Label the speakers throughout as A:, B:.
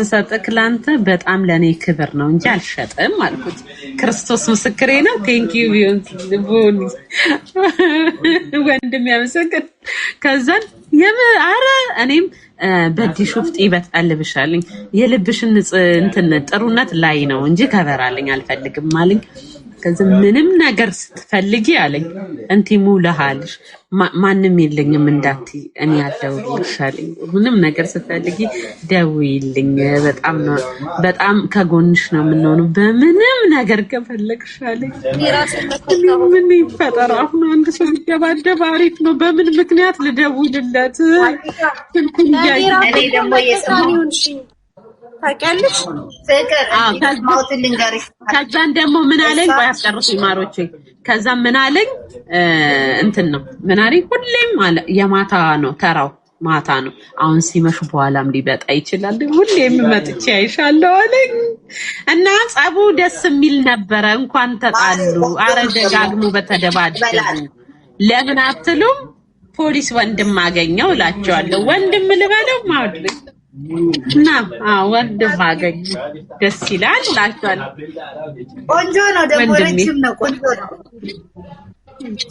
A: ስሰጥክ ላንተ በጣም ለኔ ክብር ነው እንጂ አልሸጥም አልኩት። ክርስቶስ ምስክሬ ነው። ቴንክ ዩ ቢዮን ወንድም ያመሰግን። ከዛን አረ እኔም በዲሹፍት ይበጣልብሻልኝ የልብሽን እንትን ጥሩነት ላይ ነው እንጂ ከበራልኝ አልፈልግም አለኝ። ከዚህ ምንም ነገር ስትፈልጊ አለኝ እንቲ ሙላሃልሽ ማንንም የለኝም እንዳትይ እኔ ያለሁልሽ አለኝ። ምንም ነገር ስትፈልጊ ደውይልኝ በጣም ከጎንሽ ነው የምንሆነው በምንም ነገር ከፈለግሽ አለኝ። ምን ይፈጠር አሁን አንድ ሰው ይደባደብ አሪፍ ነው በምን ምክንያት ልደውልለት ስልኩን
B: እኔ ደግሞ የሰማሁሽ ታውቂያለሽ ፍቅር ማውት ልንገርሽ።
A: ከዛን ደግሞ ምን አለኝ ቆይ አስጨርሱኝ ማሮቼ። ከዛን ምን አለኝ እንትን ነው ምን አለኝ ሁሌም አለ የማታ ነው ተራው ማታ ነው አሁን ሲመሽ በኋላም ሊበጣ ይችላል ሁሌም መጥቼ አይሻለሁ አለኝ። እና ጸቡ ደስ የሚል ነበረ እንኳን ተጣሉ አረ ደጋግሞ በተደባደቡ ለምን አትሉም ፖሊስ ወንድም አገኘው እላቸዋለሁ። ወንድም ልበለው ማውድሪ እና ወንድም አገኘ ደስ ይላል እላቸዋለሁ።
B: ቆንጆ ነው ደግሞ ረጅም ነው ቆንጆ ነው።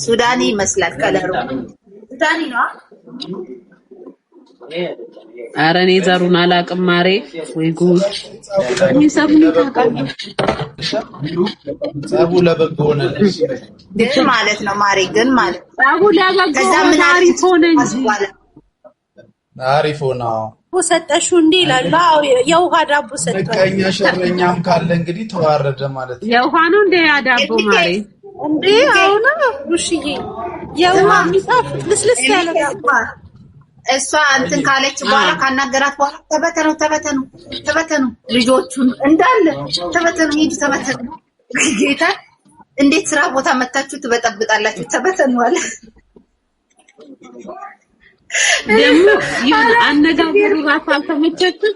B: ሱዳኒ ይመስላል ከለሩ ሱዳኒ ነው።
A: ኧረ እኔ ዘሩን አላውቅም ማሬ ወይ ጉድ እኔ ሰብኒ ታውቃለህ
C: ጸቡ ለበጎ ሆነልሽ
B: ግን ማለት ነው ማሬ ግን ማለት
A: ጸቡ ለበጎ አሪፍ ሆነ እንጂ
C: አሪፍ ሆነ።
D: ሰጠሹ እንዴ ይላል። አዎ የውሃ ዳቦ ሰጠው።
C: ከኛ ሸረኛም ካለ እንግዲህ ተዋረደ ማለት ነው።
A: የውሃ ነው እንዴ ያ ዳቦ ማሬ
D: እንዴ አሁን ውሽዬ የውሃ ሚጣፍጥ ልስልስ ያለ ዳቦ
B: እሷ እንትን ካለች በኋላ ካናገራት በኋላ ተበተኑ ልጆቹን እንዳለ ተበተኑ ሂድ ተበተኑ። ጌታ እንዴት ስራ ቦታ መታችሁ ትበጠብጣላችሁ ተበተኑ አለ።
A: ደግሞ ይሁን አነጋገሩ ራሱ አልተመቸኝም።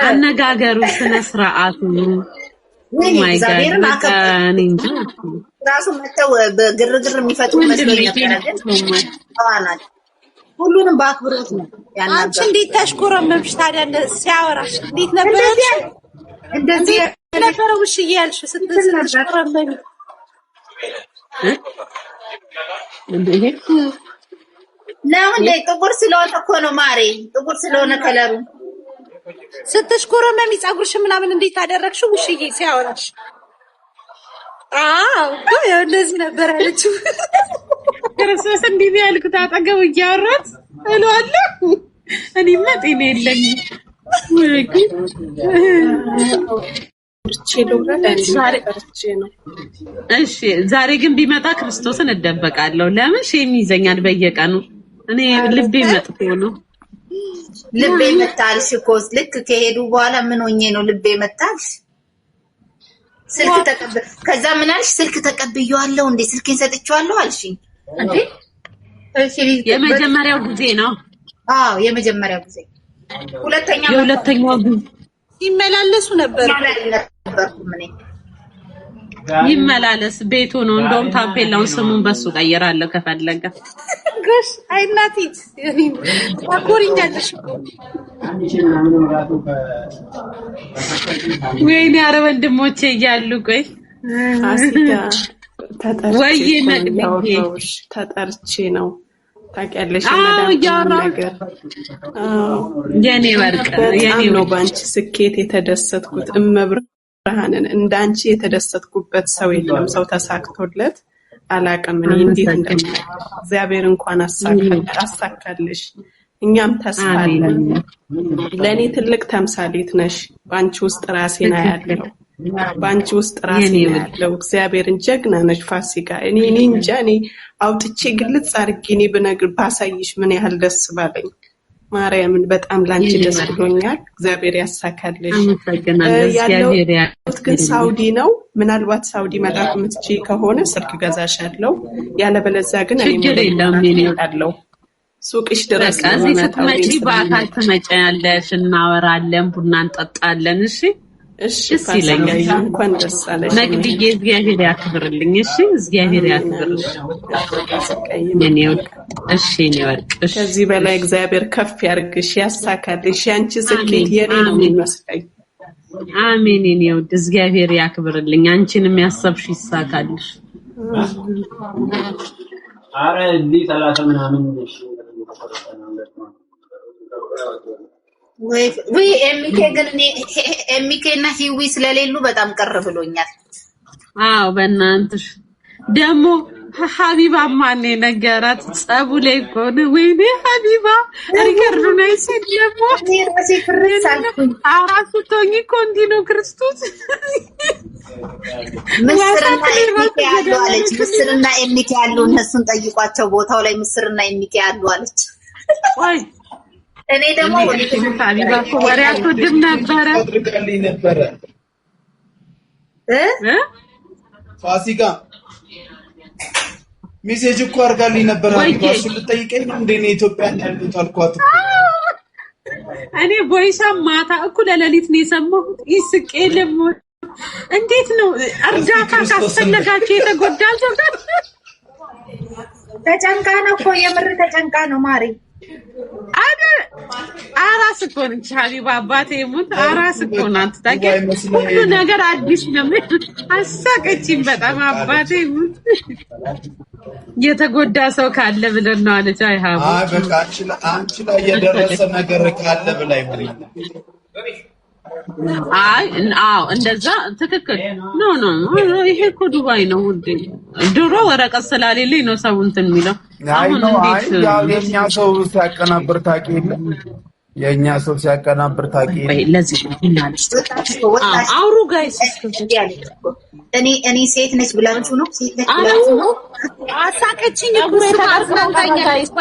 A: አነጋገሩ ስነ ስርዓቱ ማይ ጋድ
B: ራሱ መተው በግርግር የሚፈጥሩ መስሎኛል። ሁሉንም በአክብሮት ነው ያናገረው።
D: አንቺ እንዴት ተሽኮረመምሽ ታዲያ ሲያወራሽ እንዴት ነበረሽ?
B: እንደዚህ
D: ነበረው እሺ ያልሽ ስትሽኮረመሚ
B: ነው እንዴ? ጥቁር ስለሆነ እኮ ነው ማሬ ጥቁር ስለሆነ ከለሩ
D: ስትሽኮረመሚ ፀጉርሽ ምናምን እንዴት ታደረግሽው? ውሽዬ ሲያወራሽ ያው እንደዚህ ነበር አለችው።
A: ክርስቶስ እንዲህ ያልኩት አጠገቡ እያወራት እለዋለሁ። እኔማ ጤና የለኝም። እሺ ዛሬ ግን ቢመጣ ክርስቶስን እደበቃለሁ። ለምን ሼም ይዘኛል በየቀኑ እኔ ልቤ መጥፎ ነው።
B: ልቤ መታልሽ እኮ ልክ ከሄዱ በኋላ ምን ሆኜ ነው ልቤ መታልሽ? ስልክ ተቀበል ከዛ ምን አልሽ? ስልክ ተቀብዬዋለሁ እንዴ ስልኬን ሰጥቼዋለሁ አልሽኝ እንዴ? እሺ
A: የመጀመሪያው ጊዜ ነው።
B: የመጀመሪያው ጊዜ
A: የሁለተኛው ጊዜ
D: ይመላለሱ ነበር
B: እኔ
A: ይመላለስ ቤቱ ነው። እንደውም ታፔላውን ስሙን በሱ ቀይራለሁ ከፈለገ።
D: ጎሽ አይናቲት ታኮሪኛለሽ እኮ
A: ወይኔ ኧረ ወንድሞቼ እያሉ ቆይ
E: አሲዳ
A: ተጠርቼ
E: ነው ታውቂያለሽ ነገር
A: የኔ ወርቅ የኔ
E: ነው ባንቺ ስኬት የተደሰትኩት እመብርሃንን እንዳንቺ የተደሰትኩበት ሰው የለም። ሰው ተሳክቶለት አላቀም እኔ እንዴት እንደማይ እግዚአብሔር እንኳን አሳካልሽ። እኛም ተስፋ አለን። ለኔ ትልቅ ተምሳሌት ነሽ። ባንቺ ውስጥ ራሴና ያለው ባንቺ ውስጥ ራሴና ያለው እግዚአብሔርን ጀግና ነሽ ፋሲካ። እኔ እንጃ እኔ አውጥቼ ግልጽ አድርጌ እኔ ብነግር ባሳይሽ ምን ያህል ደስ ባለኝ። ማርያምን በጣም ላንቺ ደስ ብሎኛል። እግዚአብሔር ያሳካልሽ። ያለሁት ግን ሳውዲ ነው። ምናልባት ሳውዲ መጣት የምትችይ ከሆነ ስልክ ገዛሻለሁ። ያለበለዚያ ግን እኔ አለው ሱቅሽ ድረስ
A: እዚህ ስትመጪ በአካል ትመጪያለሽ፣ እናወራለን፣ ቡና እንጠጣለን። እሺ
E: እሺ ፋሲካዬ እንኳን ደስ አለሽ።
A: መግቢዬ እግዚአብሔር ያክብርልኝ። እሺ እግዚአብሔር ያክብርልሽ የኔ ወርቅ። እሺ የኔ ወርቅ።
E: ከዚህ በላይ እግዚአብሔር ከፍ ያርግሽ፣ ያሳካልሽ። ያንቺ ስኬት የኔ ነው የሚመስለኝ።
A: አሜን የኔ ወድ እግዚአብሔር ያክብርልኝ። አንቺንም ያሰብሽ ይሳካልሽ።
F: አረ እንዴ 30 ምናምን ነሽ
B: ወይ ኤምኬ ግን ኤምኬ እና ሂዊ ስለሌሉ በጣም ቀር ብሎኛል።
A: አዎ በእናትሽ ደግሞ ሀቢባ ማን ነገራት? ጸቡ ላይ እኮ ነው። ወይኔ ሀቢባ ሪከርዱን አይሰደሙ
B: ራሴ ፍርስ አልኩኝ።
A: አራሱ ቶኝ እኮ እንዲህ ነው ክርስቶስ።
B: ምስርና ኤምኬ ያሉ አለች። ምስርና ኤምኬ ያሉ እነሱን ጠይቋቸው ቦታው ላይ ምስርና ኤምኬ ያሉ አለች።
A: ወይ
B: እኔ ደግሞ
A: ሀቢባ እኮ ወሬ አትወድም ነበረ
C: ፋሲካ ሜሴጅ እኮ አድርጋልኝ ነበር። እሱ ልጠይቀኝ ነው እንደ ኢትዮጵያ ያሉት አልኳት።
A: እኔ ቦይሳ ማታ እኩለ ሌሊት ነው የሰማሁት። ይስቄ ለሞ እንዴት ነው እርዳታ ካስፈለጋችሁ የተጎዳችሁ?
B: ተጨንቃ ነው እኮ የምር ተጨንቃ ነው ማሪ።
A: አራስ እኮ ነች ሀቢባ። አባቴ ሙት አራስ እኮ ናት። ታውቂያለሽ ሁሉ ነገር አዲስ ነው። አሳቀችኝ በጣም አባቴ ሙት። የተጎዳ ሰው ካለ ብለን ነው አለች። አይ ሀቡ
C: በቃ አንቺ ላይ የደረሰ ነገር ካለ ብላይ ብለኝ።
A: አይ አዎ እንደዛ ትክክል ነው። ይሄ እኮ ዱባይ ነው ውዴ። ድሮ ወረቀት ስላሌለኝ ነው ሰው እንትን የሚለው። አሁን እንዴት
C: የኛ ሰው ሲያቀናብር ታውቂ የለ የኛ ሰው ሲያቀናብር ታውቂ
A: ወይ? ለዚህ አውሩ ጋይስ።
B: እኔ ሴት ነች ብላችሁ ነው? ሴት ነች ብላችሁ ነው?
D: አሳቀችኝ እኮ ጋይስ።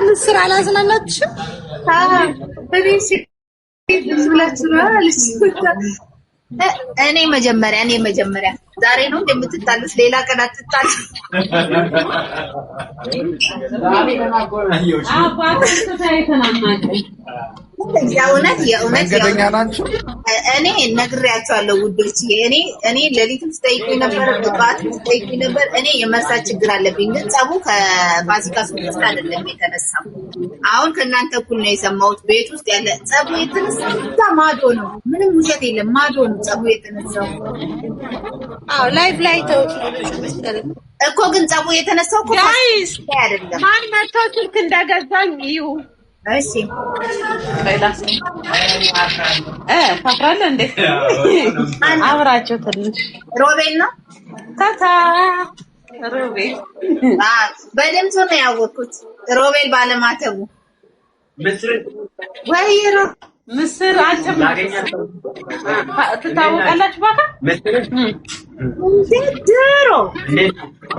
D: ምስር አላዝናናችሽም?
B: እኔ ሴት ብላችሁ ነው አለች። እኔ መጀመሪያ ዛሬ ነው እንደምትጣሉት፣ ሌላ ቀን አትጣሉ። የእውነት እኔ ነግሬያቸዋለሁ ውዶች። እኔ ሌሊትም ስጠይቁኝ ነበር፣ ጠዋትም ስጠይቁኝ ነበር። እኔ የመርሳት ችግር አለብኝ፣ ግን ጸቡ ከፋሲካ ሱቅ ውስጥ አይደለም የተነሳው። አሁን ከእናንተ እኩል ነው የሰማሁት። ቤት ውስጥ ያለ ጸቡ የተነሳው ማዶ ነው። ምንም ውሸት የለም፣ ማዶ ነው ጸቡ የተነሳው።
D: አዎ ላይቭ ላይ ተውት መሰለኝ
B: እኮ። ግን ጸቡ የተነሳው እኮ
A: ጋይስ
B: አይደለም።
A: ማን መጥቶ ስልክ እንደገዛኝ እዩ።
B: እሺ
A: ባይላስ ታፍራለህ እንዴ? አብራቸው ትንሽ
B: ሮቤል ነው
A: ታታ ሮቤል
B: በድምፁ ነው ያወቅኩት። ሮቤል ባለማተቡ ወይ
A: ምስር አጭም ትታወቃላችሁ። ባካ
B: ድሮ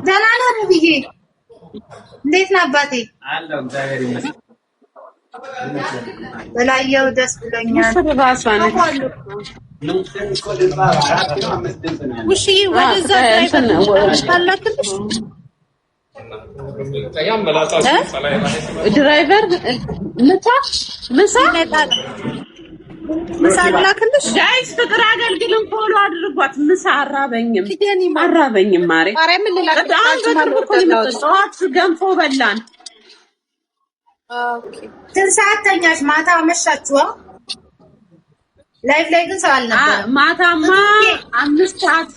B: ደህና ነው ብዬ እንዴት ነው አባቴ?
F: አለው እግዚአብሔር ይመስገን።
B: በላየው ደስ ብሎኛል።
A: ምስር ራሷ ነች።
D: ውሺ ወደዛ ታላክልሽ
A: ድራይቨር
D: ምሳ ላክልሽ።
A: ጋይስ ፍቅር አገልግልን ፎሎ አድርጓት። ምሳ አራበኝም ማሬ። ጠዋት ገንፎ በላን።
B: ስንት ሰዓት ተኛሽ? ማታ አመሻችኋ? ላይፍ ላይ ግን ሰው አልነበረም።
A: ማታማ 5 ሰዓት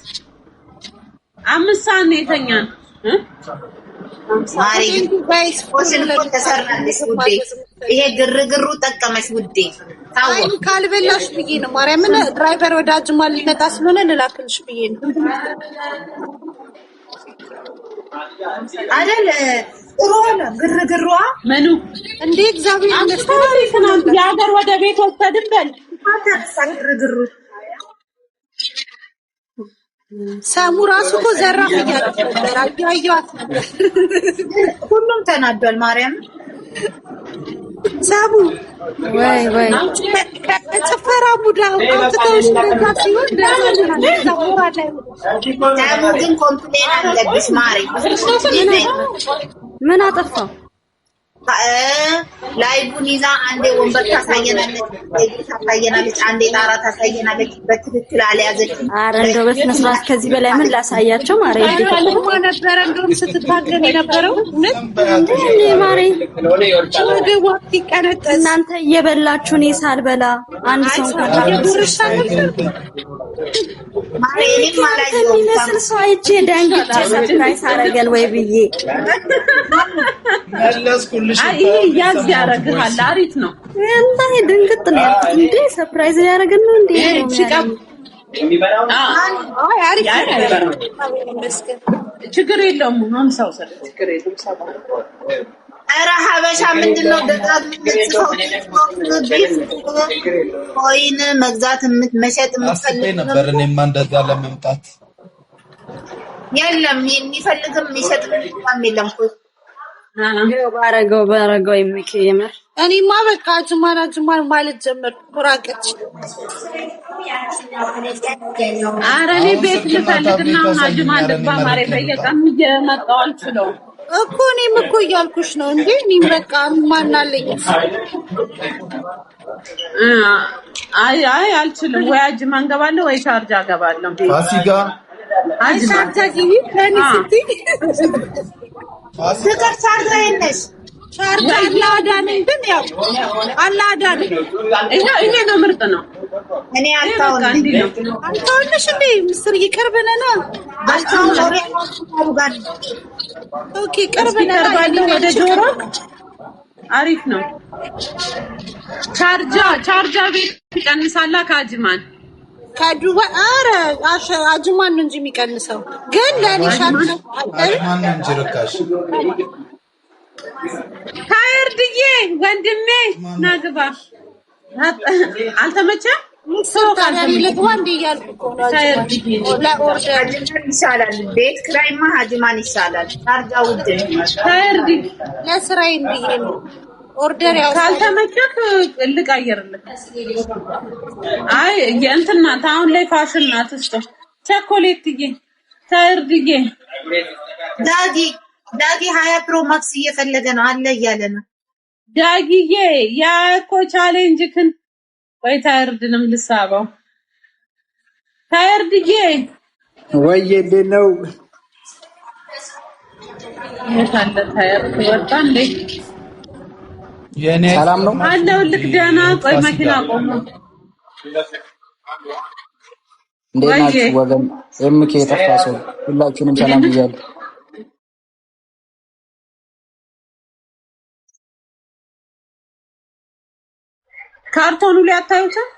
A: ነው የተኛን።
B: ማሪ ወስን እኮ ተሰራልሽ ውዴ። ይሄ ግርግሩ ጠቀመሽ ውዴ።
D: አይ ካልበላሽ ብዬ ነው ማርያምን። ድራይቨር ወደ አጅማ ሊመጣ ስለሆነ ልላክልሽ ብዬ ነው
B: አይደል? ጥሩ ነው ግርግሯ።
A: ምኑ
B: እንዴ እግዚአብሔር
A: ይመስገን። የሀገር ወደ ቤት ወሰድን በል
B: ግርግሩ።
D: ሰሙ ራሱ እኮ ዘራፍ እያለች ነበር። አያየዋት ነበር።
B: ሁሉም ተናዷል። ማርያም
D: ሰሙ ወይ ጭፈራ ሙዳው አውጥተውሽ እንደዛ ሲሆን
B: ሰሙ ግን ኮምፕሌን አለብሽ ማሪ።
D: ምን አጠፋው?
B: ላይቡን ይዛ አንዴ ወንበር ታሳየናለች፣ አንዴ ጣራ ታሳየናለች። በትክክል አልያዘችም።
G: ኧረ እንደው በስነ ስርዓት ከዚህ በላይ ምን ላሳያቸው? ማሬ
D: ልማ ነበረ እንደውም ስትታገል የነበረው
G: እንዴ ማሬ
D: ወደ ወቅት ይቀነጠስ።
G: እናንተ እየበላችሁ እኔ ሳልበላ አንድ ሰው
D: ጉርሻ
B: ማሬ እኔም አላየሁም።
G: የሚመስል ሰው አይቼ ደንግጬ ሰርፕራይዝ አደረገን ወይ ብዬ
A: አይ ያዝ ያረጋል። አሪፍ ነው።
G: እንዴ ድንግጥ ነው ያልኩት። እንዴ ሰርፕራይዝ ያደረገን ነው እንዴ?
D: አይ አሪፍ
A: ችግር የለውም። 50 ሰው ችግር የለውም። ሰባ
B: ኧረ ሀበሻ ምንድነው ደጋግመው ኮይን መግዛት መሸጥ የምትፈልግ
C: ነበር። እኔማ እንደዛ ለመምጣት
B: የለም የሚፈልግም የሚሸጥም የለም።
G: ባረገው ይምክ የምር
D: እኔማ በቃ አጅማን ማለት ጀመርኩ። ኩራቀች
A: ኧረ እኔ ቤት ልፈልግና አጅማን ልግባ ማሬ። በየቀኑ እየመጣሁ አልችለውም
D: እኮ እኔም እኮ እያልኩሽ ነው እንዴ። እኔም በቃ ማን አለኝ?
A: አይ አልችልም። ወይ አጅማን ገባለሁ ወይ ቻርጅ አገባለሁ።
C: ፋሲካ
D: ቻርጅ ግቢ ለኔ ስትይ
B: ፍቅር ቻርጅ አይነሽ
D: ቻርጅ አላዳነኝ ግን ያው አላዳነኝ
A: ይሄ ነው ምርጥ ነው።
B: እኔ አልታውን
D: አንተውልሽ እንዴ ምስር ይቀርብነና
B: አልታውን ጋር
D: ኦኬ ቀርብነና
A: ወደ ጆሮ አሪፍ ነው። ቻርጃ ቤት ይቀንሳላ ከአጅማን
D: ከዱባይ ኧረ አጅማን ነው እንጂ የሚቀንሰው ግን ለኔ ሻርጅ
C: አጅማን ነው እንጂ ርካሽ።
A: ካርድዬ ወንድሜ ናግባ አልተመቸም።
D: ሰው ካለሪ ልግባ እንዴ እያልኩ እኮ ነው። ለኦርደር
B: ይሻላል። ቤት ክራይማ አጅማን ይሻላል። ቻርጃ ውድ ነው።
A: ካርድ
D: ለስራዬ እንዲሄ ነው። ኦርደር ያው
A: ካልተመቸክ ልቀይርልህ። አይ የእንትና አሁን ላይ ፋሽን ናት። እስቶ ቸኮሌትዬ ካርድዬ
B: ዳጊ 20 ፕሮ ማክስ እየፈለገ ነው አለ እያለ ነው።
A: ዳጊዬ ያ እኮ ቻሌንጅክን ወይ ታርድንም ልሳበው። ታርድዬ
H: ወይ እንዴት ነው?
A: የታለ ታርድ ወጣ እንዴ?
C: የኔ
H: ሰላም ነው
A: አለው ልክ ደህና። ቆይ መኪና ቆሞ
H: እንዴት ናችሁ ወገን? ኤምኬ የጠፋ ሰው ሁላችሁንም ሰላም ብያለሁ።
A: ካርቶኑ ላይ አታዩትም?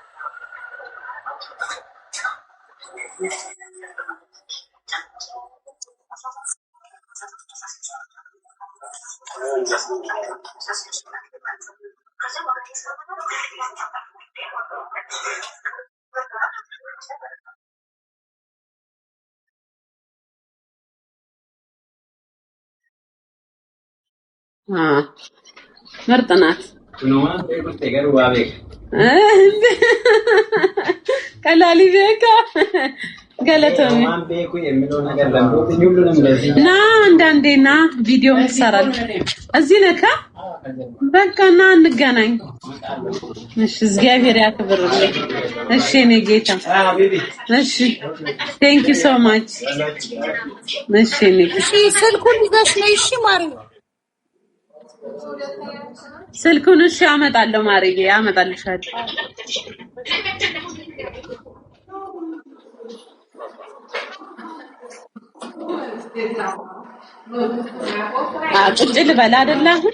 A: ምርጥ ናት። ቀላሊ ቤካ ገለቶኝ ና አንዳንዴና ቪዲዮ እንሰራለን። እዚህ ነካ በቃ ና እንገናኝ። እሺ እግዚአብሔር ያክብርልኝ። እሺ እኔ ጌታ እሺ ቴንክ ዩ ሶ ማች። እሺ እኔ
D: እሺ ስልኩን ይዘሽ ነይ። እሺ ማሪ
A: ስልኩን እሺ አመጣለሁ። ማሪዬ አመጣልሻለሁ። ቁጭ ልበል አይደል? አሁን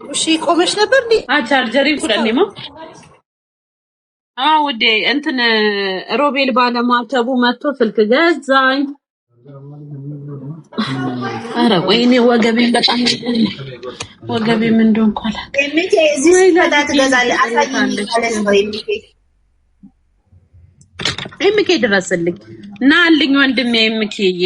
D: እሺ ቆመሽ ነበር እንዴ?
A: ቻርጀሪ ኩለኔማ ውዴ እንትን ሮቤል ባለማተቡ መጥቶ ስልክ ገዛኝ። አረ ወይኔ ወገቤን በጣም ወገቤም እንደሆነ እንኳን
B: ኤምኬ እዚህ ስመጣ ትገዛለህ። አሳይኝ ማለት ነው።
A: ኤምኬ ድረስልኝ እና አልኝ ወንድሜ ኤምኬዬ